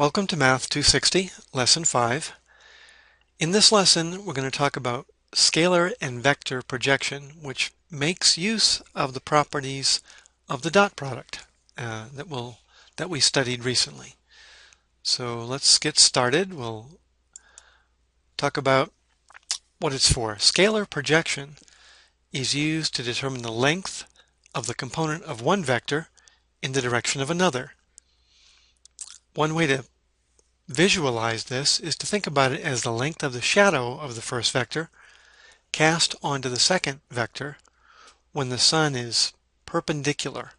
Welcome to Math260, Lesson 5. In this lesson, we're going to talk about scalar and vector projection, which makes use of the properties of the dot product that we studied recently. So let's get started. We'll talk about what it's for. Scalar projection is used to determine the length of the component of one vector in the direction of another. One way to visualize this is to think about it as the length of the shadow of the first vector cast onto the second vector when the sun is perpendicular,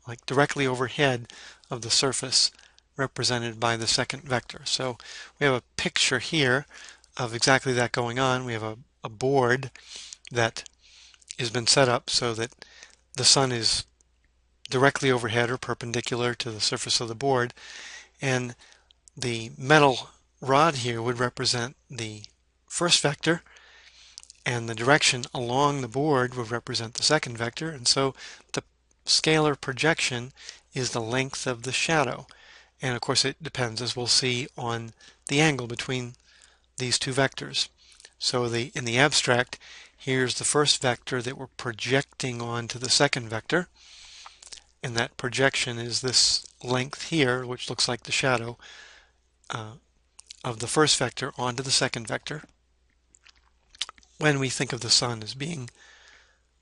like directly overhead of the surface represented by the second vector. So we have a picture here of exactly that going on. We have a board that has been set up so that the sun is directly overhead or perpendicular to the surface of the board, and the metal rod here would represent the first vector, and the direction along the board would represent the second vector, and so the scalar projection is the length of the shadow. And of course it depends, as we'll see, on the angle between these two vectors. So in the abstract, here's the first vector that we're projecting onto the second vector, and that projection is this length here, which looks like the shadow of the first vector onto the second vector, when we think of the sun as being,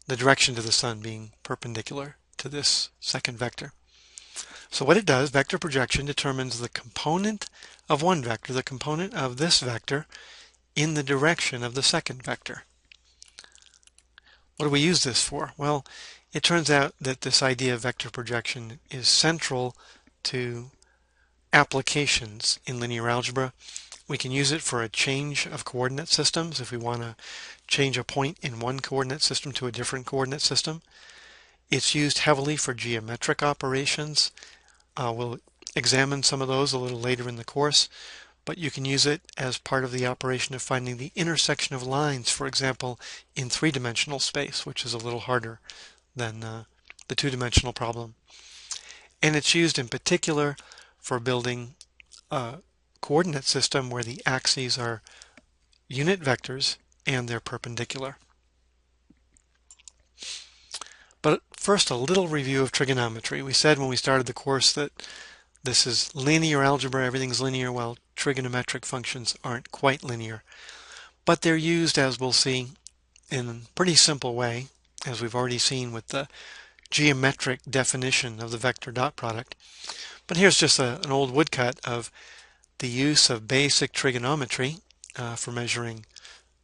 the direction to the sun being perpendicular to this second vector. So what it does, vector projection determines the component of one vector, the component of this vector, in the direction of the second vector. What do we use this for? Well, it turns out that this idea of vector projection is central to applications in linear algebra. We can use it for a change of coordinate systems if we want to change a point in one coordinate system to a different coordinate system. It's used heavily for geometric operations. We'll examine some of those a little later in the course, but you can use it as part of the operation of finding the intersection of lines, for example, in three-dimensional space, which is a little harder than the two-dimensional problem. And it's used in particular for building a coordinate system where the axes are unit vectors and they're perpendicular. But first, a little review of trigonometry. We said when we started the course that this is linear algebra, everything's linear, while trigonometric functions aren't quite linear. But they're used, as we'll see, in a pretty simple way, as we've already seen with the geometric definition of the vector dot product. But here's just an old woodcut of the use of basic trigonometry for measuring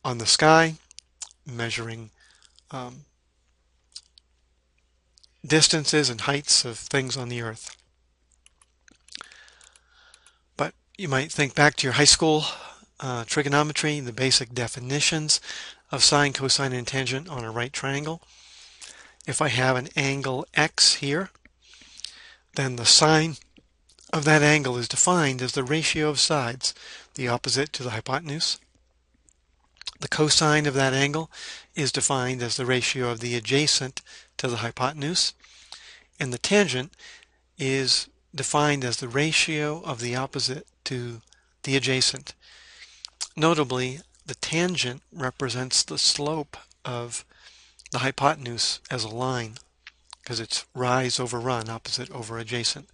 on the sky, measuring distances and heights of things on the earth. But you might think back to your high school trigonometry, the basic definitions of sine, cosine, and tangent on a right triangle. If I have an angle x here, then the sine of that angle is defined as the ratio of sides, the opposite to the hypotenuse. The cosine of that angle is defined as the ratio of the adjacent to the hypotenuse, and the tangent is defined as the ratio of the opposite to the adjacent. Notably, the tangent represents the slope of the hypotenuse as a line, because it's rise over run, opposite over adjacent.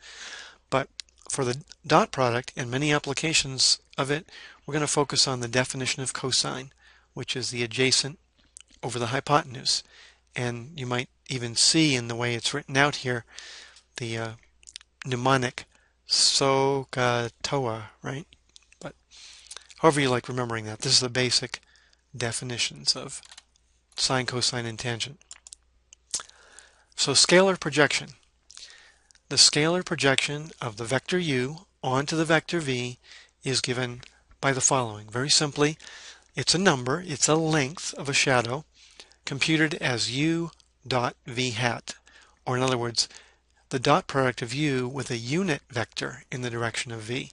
But for the dot product and many applications of it, we're going to focus on the definition of cosine, which is the adjacent over the hypotenuse. And you might even see in the way it's written out here the mnemonic SOHCAHTOA, right? But however you like remembering that, this is the basic definitions of sine, cosine, and tangent. So scalar projection. The scalar projection of the vector u onto the vector v is given by the following. Very simply, it's a number, it's a length of a shadow computed as u dot v hat, or in other words, the dot product of u with a unit vector in the direction of v.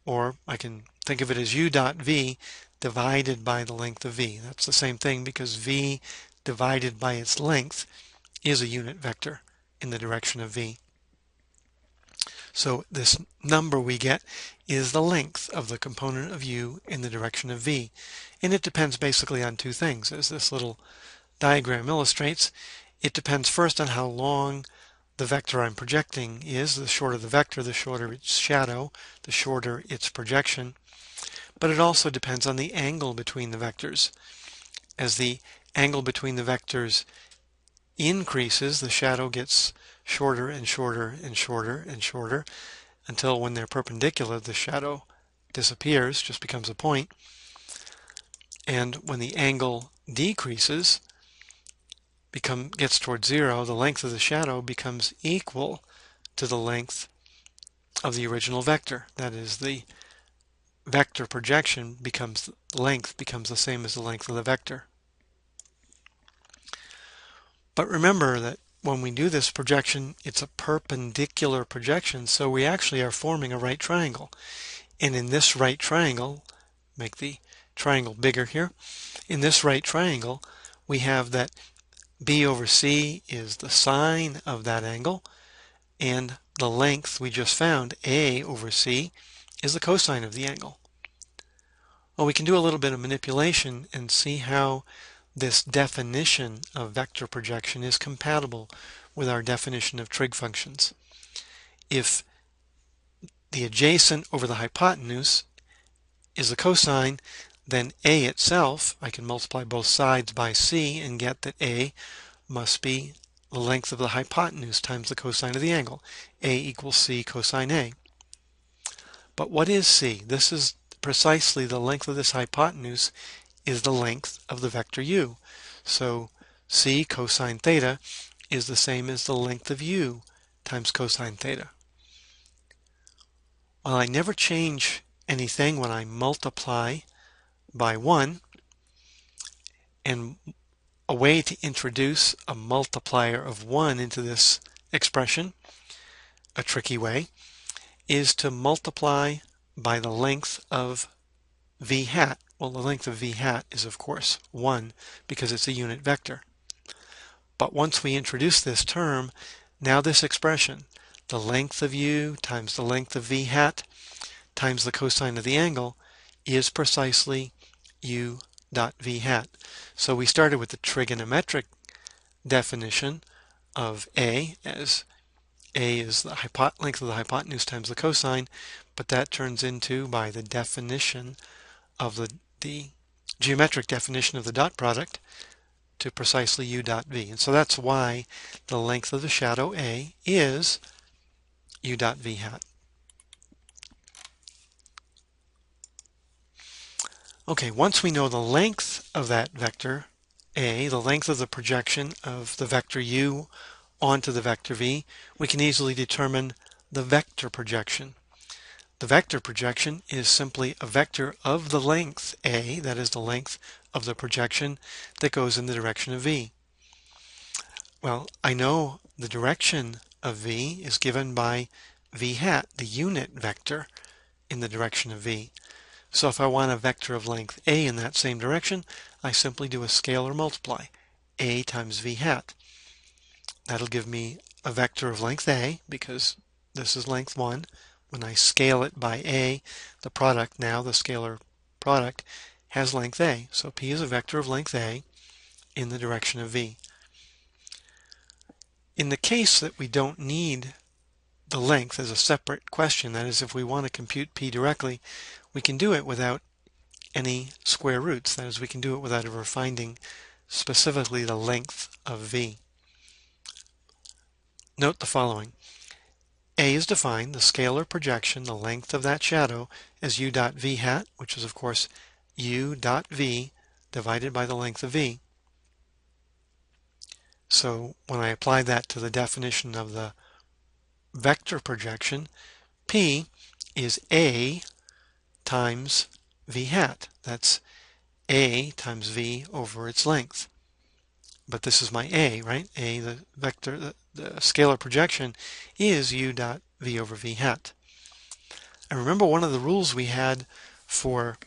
Or I can think of it as u dot v divided by the length of v. That's the same thing because v divided by its length is a unit vector in the direction of v. So this number we get is the length of the component of u in the direction of v. And it depends basically on two things, as this little diagram illustrates. It depends first on how long the vector I'm projecting is. The shorter the vector, the shorter its shadow, the shorter its projection. But it also depends on the angle between the vectors. As the angle between the vectors increases, the shadow gets shorter and shorter and shorter and shorter until when they're perpendicular, the shadow disappears, just becomes a point. And when the angle decreases, gets towards zero, the length of the shadow becomes equal to the length of the original vector. That is, the vector projection length becomes the same as the length of the vector. But remember that when we do this projection, it's a perpendicular projection, so we actually are forming a right triangle. And in this right triangle, make the triangle bigger here, in this right triangle, we have that b over c is the sine of that angle, and the length we just found, a over c, is the cosine of the angle. Well, we can do a little bit of manipulation and see how this definition of vector projection is compatible with our definition of trig functions. If the adjacent over the hypotenuse is the cosine, then a itself, I can multiply both sides by c and get that a must be the length of the hypotenuse times the cosine of the angle. A equals c cosine a. But what is c? This is precisely the length of this hypotenuse is the length of the vector u. So c cosine theta is the same as the length of u times cosine theta. Well, I never change anything when I multiply by 1, and a way to introduce a multiplier of 1 into this expression, a tricky way, is to multiply by the length of v hat. Well, the length of v hat is, of course, 1 because it's a unit vector. But once we introduce this term, now this expression, the length of u times the length of v hat times the cosine of the angle, is precisely u dot v hat. So we started with the trigonometric definition of a, as a is the length of the hypotenuse times the cosine, but that turns into, by the definition of the geometric definition of the dot product, to precisely u dot v. And so that's why the length of the shadow a is u dot v hat. Okay, once we know the length of that vector a, the length of the projection of the vector u onto the vector v, we can easily determine the vector projection. The vector projection is simply a vector of the length a, that is the length of the projection that goes in the direction of v. Well, I know the direction of v is given by v hat, the unit vector in the direction of v. So if I want a vector of length a in that same direction, I simply do a scalar multiply, a times v hat. That'll give me a vector of length a, because this is length 1. When I scale it by a, the product now, the scalar product, has length a. So p is a vector of length a in the direction of v. In the case that we don't need the length as a separate question, that is, if we want to compute p directly, we can do it without any square roots. That is, we can do it without ever finding specifically the length of v. Note the following. A is defined, the scalar projection, the length of that shadow, as u dot v hat, which is, of course, u dot v divided by the length of v. So when I apply that to the definition of the vector projection, p is a times v hat. That's a times v over its length. But this is my a, right? A, the vector, the scalar projection, is u dot v over v hat. And remember, one of the rules we had for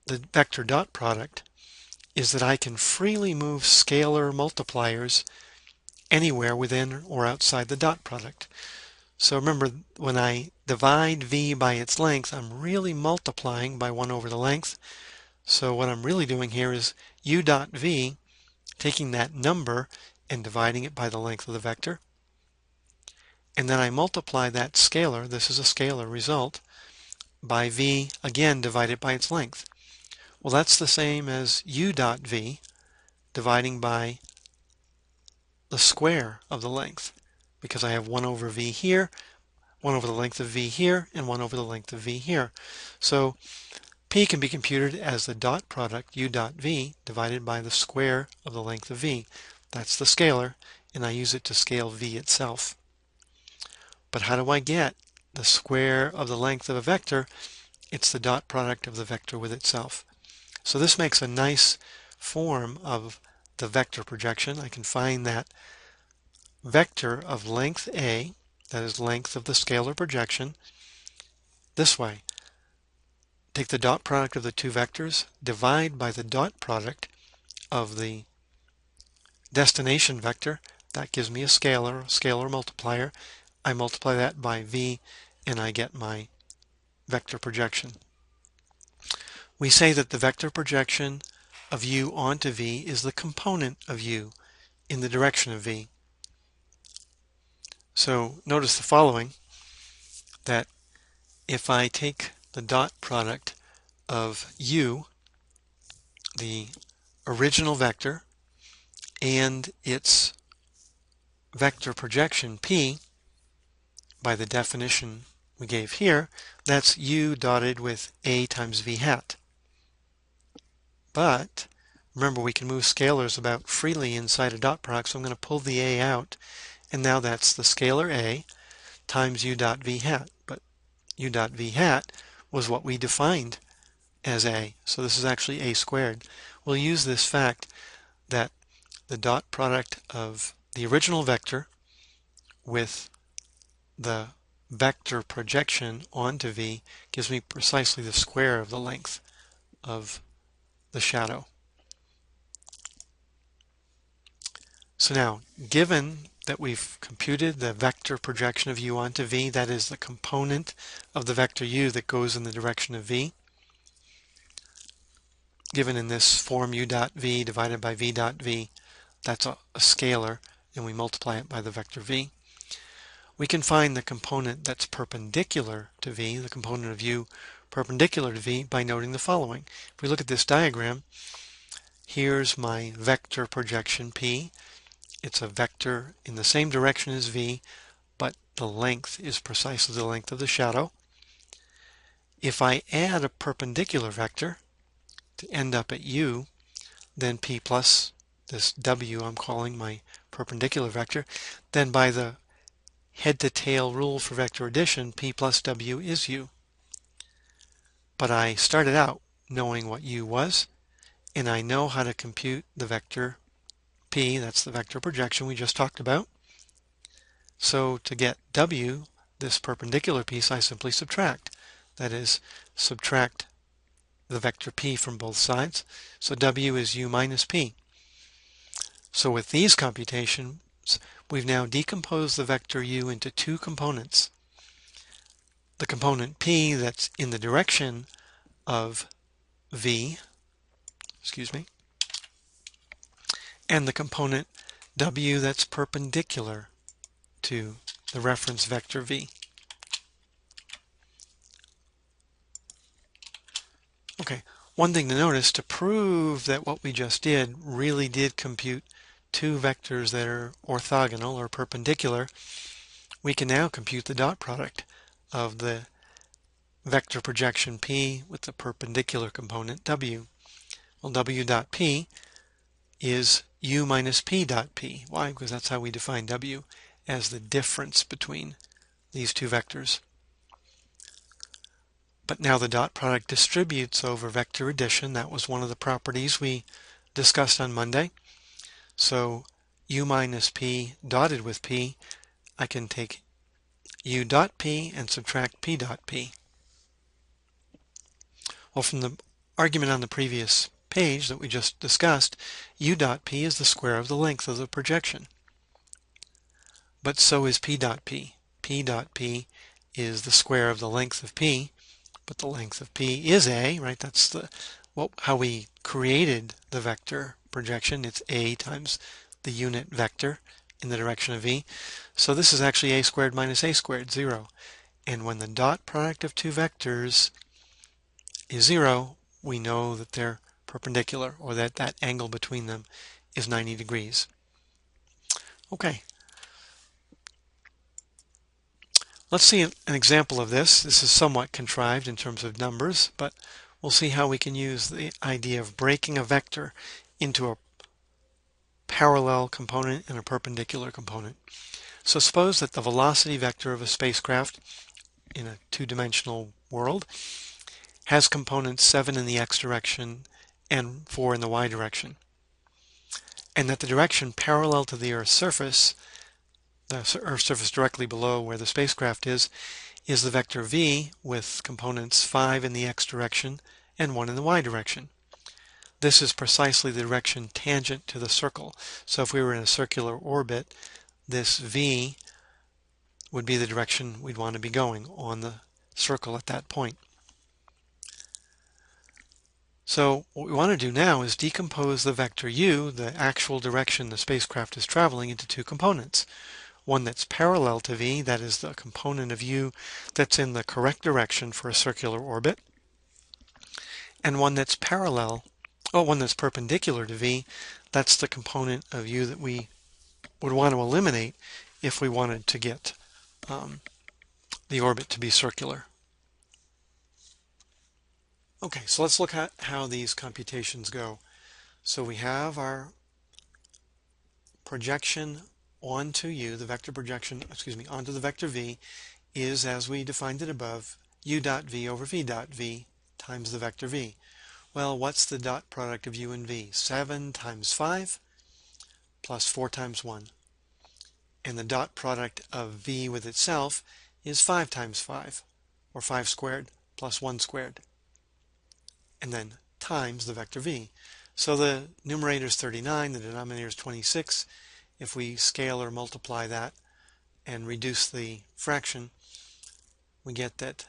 the vector dot product is that I can freely move scalar multipliers anywhere within or outside the dot product. So remember, when I divide v by its length, I'm really multiplying by 1 over the length. So what I'm really doing here is u dot v, taking that number and dividing it by the length of the vector. And then I multiply that scalar, this is a scalar result, by v, again divided by its length. Well, that's the same as u dot v dividing by the square of the length, because I have 1 over v here, 1 over the length of v here, and 1 over the length of v here. So p can be computed as the dot product u dot v divided by the square of the length of v. That's the scalar, and I use it to scale v itself. But how do I get the square of the length of a vector? It's the dot product of the vector with itself. So this makes a nice form of the vector projection. I can find that vector of length a, that is length of the scalar projection, this way. Take the dot product of the two vectors, divide by the dot product of the destination vector. That gives me a scalar multiplier. I multiply that by v, and I get my vector projection. We say that the vector projection of u onto v is the component of u in the direction of v. So notice the following, that if I take the dot product of u, the original vector, and its vector projection p, by the definition we gave here, that's u dotted with a times v hat. But remember, we can move scalars about freely inside a dot product, so I'm going to pull the a out, and now that's the scalar a times u dot v hat. But u dot v hat was what we defined as a, so this is actually a squared. We'll use this fact that the dot product of the original vector with the vector projection onto v gives me precisely the square of the length of the shadow. So now, given that we've computed the vector projection of u onto v, that is the component of the vector u that goes in the direction of v, given in this form u dot v divided by v dot v, that's a scalar, and we multiply it by the vector v. We can find the component that's perpendicular to v, the component of u perpendicular to v, by noting the following. If we look at this diagram, here's my vector projection p. It's a vector in the same direction as v, but the length is precisely the length of the shadow. If I add a perpendicular vector to end up at u, then p plus this w I'm calling my perpendicular vector, then by the head-to-tail rule for vector addition, p plus w is u. But I started out knowing what u was, and I know how to compute the vector p, that's the vector projection we just talked about. So to get w, this perpendicular piece, I simply subtract. That is, subtract the vector p from both sides. So w is u minus p. So with these computations, we've now decomposed the vector u into two components. The component p that's in the direction of v, and the component w that's perpendicular to the reference vector v. Okay, one thing to notice, to prove that what we just did really did compute two vectors that are orthogonal or perpendicular, we can now compute the dot product of the vector projection p with the perpendicular component w. Well, w dot p is u minus p dot p. Why? Because that's how we define w, as the difference between these two vectors. But now the dot product distributes over vector addition. That was one of the properties we discussed on Monday. So u minus p dotted with p, I can take u dot p and subtract p dot p. Well, from the argument on the previous page that we just discussed, u dot p is the square of the length of the projection. But so is p dot p. p dot p is the square of the length of p, but the length of p is a, right? That's how we created the vector projection. It's a times the unit vector in the direction of v. So this is actually a squared minus a squared, 0. And when the dot product of two vectors is 0, we know that they're perpendicular, or that that angle between them is 90 degrees. Okay. Let's see an example of this. This is somewhat contrived in terms of numbers, but we'll see how we can use the idea of breaking a vector into a parallel component and a perpendicular component. So suppose that the velocity vector of a spacecraft in a two-dimensional world has components 7 in the x direction and 4 in the y direction, and that the direction parallel to the Earth's surface, the Earth's surface directly below where the spacecraft is the vector v with components 5 in the x direction and 1 in the y direction. This is precisely the direction tangent to the circle. So if we were in a circular orbit, this v would be the direction we'd want to be going on the circle at that point. So what we want to do now is decompose the vector u, the actual direction the spacecraft is traveling, into two components. One that's parallel to v, that is the component of u that's in the correct direction for a circular orbit, and one that's perpendicular to v, that's the component of u that we would want to eliminate if we wanted to get the orbit to be circular. Okay, so let's look at how these computations go. So we have our projection onto u, the vector projection, onto the vector v is, as we defined it above, u dot v over v dot v times the vector v. Well, what's the dot product of u and v? 7 times 5 plus 4 times 1. And the dot product of v with itself is 5 times 5, or 5 squared, plus 1 squared. And then times the vector v. So the numerator is 39, the denominator is 26. If we scale or multiply that and reduce the fraction, we get that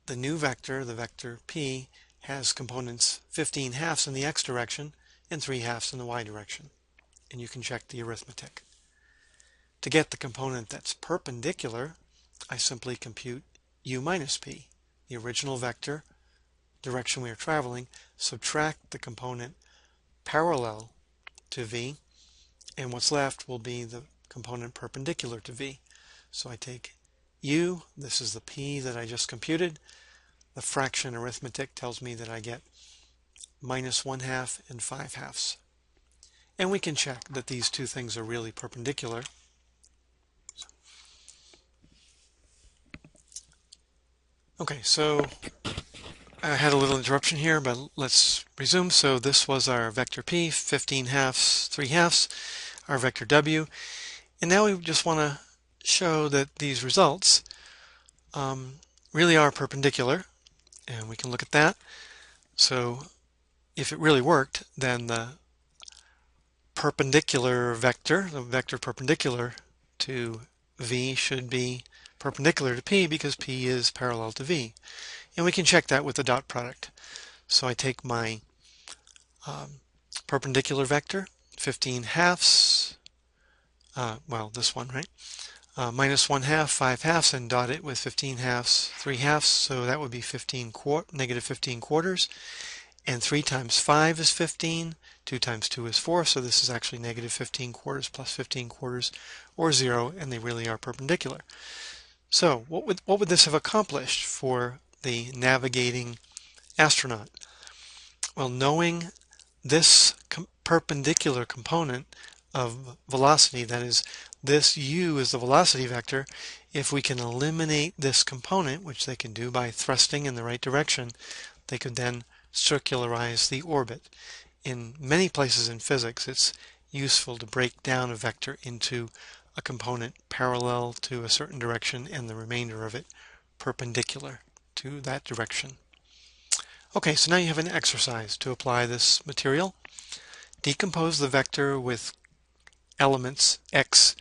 the new vector, the vector p, has components 15 halves in the x direction and 3 halves in the y direction. And you can check the arithmetic. To get the component that's perpendicular, I simply compute u minus p, the original vector, direction we are traveling, subtract the component parallel to v, and what's left will be the component perpendicular to v. So I take u, this is the p that I just computed. The fraction arithmetic tells me that I get minus 1/2 and 5 halves. And we can check that these two things are really perpendicular. Okay, so I had a little interruption here, but let's resume. So this was our vector p, 15 halves, 3 halves, our vector w. And now we just want to show that these results really are perpendicular. And we can look at that. So if it really worked, then the perpendicular vector, the vector perpendicular to v, should be perpendicular to p because p is parallel to v. And we can check that with the dot product. So I take my perpendicular vector, 15 halves, well, this one, right? Minus 1/2, 5 halves, and dot it with 15 halves, 3 halves. So that would be negative 15 quarters. And 3 times 5 is 15. 2 times 2 is 4. So this is actually negative 15 quarters plus 15 quarters, or 0, and they really are perpendicular. So what would this have accomplished for the navigating astronaut? Well, knowing this perpendicular component of velocity, that is, this u is the velocity vector, if we can eliminate this component, which they can do by thrusting in the right direction, they could then circularize the orbit. In many places in physics, it's useful to break down a vector into a component parallel to a certain direction and the remainder of it perpendicular to that direction. Okay, so now you have an exercise to apply this material. Decompose the vector with elements x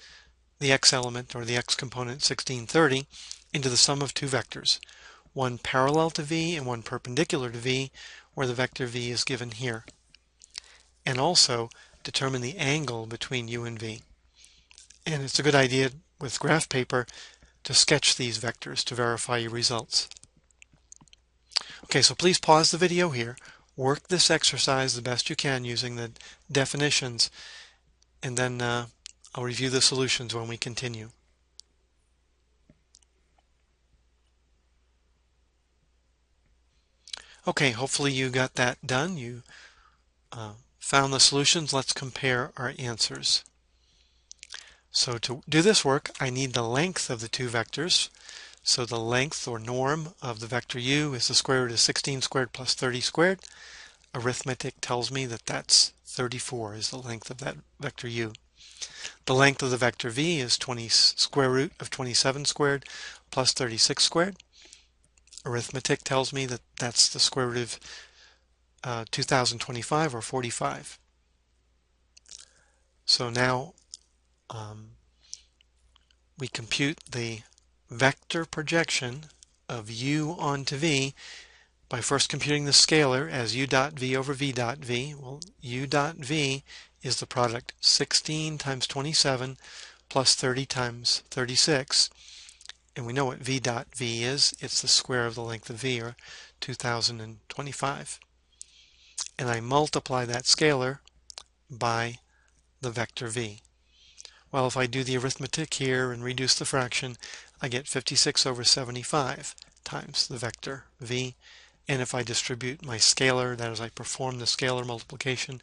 the x element or the x component 1630 into the sum of two vectors, one parallel to v and one perpendicular to v, where the vector v is given here. And also determine the angle between u and v. And it's a good idea with graph paper to sketch these vectors to verify your results. Okay, so please pause the video here, work this exercise the best you can using the definitions, and then I'll review the solutions when we continue. Okay, hopefully you got that done. You found the solutions. Let's compare our answers. So to do this work, I need the length of the two vectors. So the length or norm of the vector u is the square root of 16 squared plus 30 squared. Arithmetic tells me that that's 34 is the length of that vector u. The length of the vector v is square root of 27 squared plus 36 squared. Arithmetic tells me that that's the square root of 2025 or 45. So now we compute the vector projection of u onto v by first computing the scalar as u dot v over v dot v. Well, u dot v is the product 16 times 27 plus 30 times 36. And we know what v dot v is. It's the square of the length of v, or 2025. And I multiply that scalar by the vector v. Well, if I do the arithmetic here and reduce the fraction, I get 56 over 75 times the vector v. And if I distribute my scalar, that is, I perform the scalar multiplication,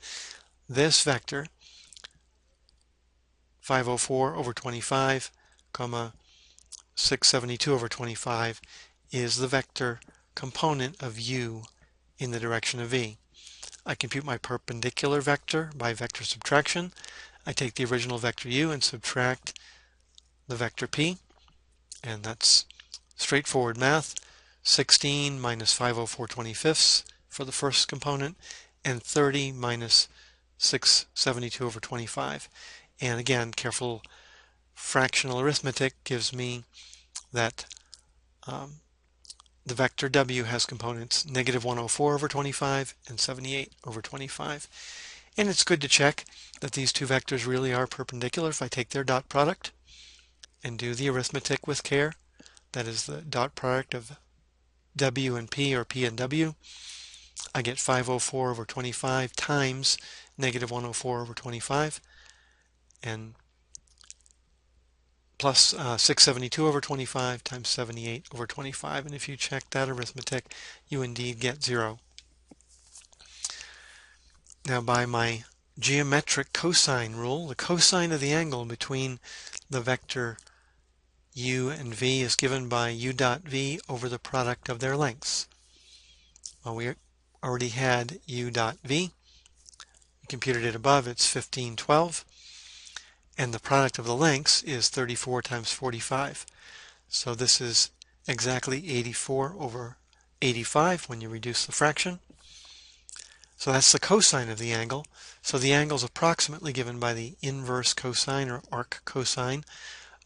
this vector, 504 over 25, 672 over 25, is the vector component of u in the direction of v. I compute my perpendicular vector by vector subtraction. I take the original vector u and subtract the vector p, and that's straightforward math. 16 minus 504/25 for the first component, and 30 minus 672 over 25. And again, careful fractional arithmetic gives me that the vector w has components negative 104 over 25 and 78 over 25. And it's good to check that these two vectors really are perpendicular if I take their dot product and do the arithmetic with care. That is the dot product of w and p, or p and w. I get 504 over 25 times negative 104 over 25, and plus 672 over 25 times 78 over 25. And if you check that arithmetic, you indeed get 0. Now, by my geometric cosine rule, the cosine of the angle between the vector u and v is given by u dot v over the product of their lengths. Well, we already had u dot v. We computed it above. It's 1512. And the product of the lengths is 34 times 45. So this is exactly 84 over 85 when you reduce the fraction. So that's the cosine of the angle. So the angle is approximately given by the inverse cosine, or arc cosine,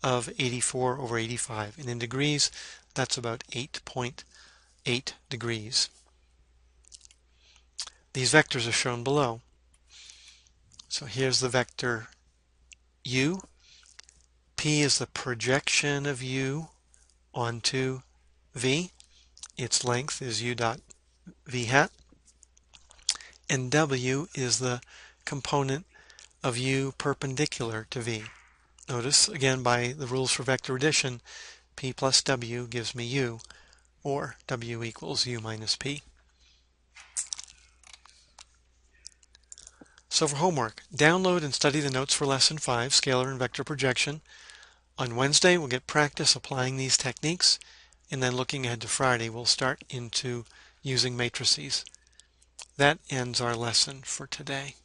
of 84 over 85. And in degrees, that's about 8.8 degrees. These vectors are shown below. So here's the vector u. P is the projection of u onto v. Its length is u dot v hat. And w is the component of u perpendicular to v. Notice, again, by the rules for vector addition, p plus w gives me u, or w equals u minus p. So for homework, download and study the notes for Lesson 5, Scalar and Vector Projection. On Wednesday, we'll get practice applying these techniques, and then looking ahead to Friday, we'll start into using matrices. That ends our lesson for today.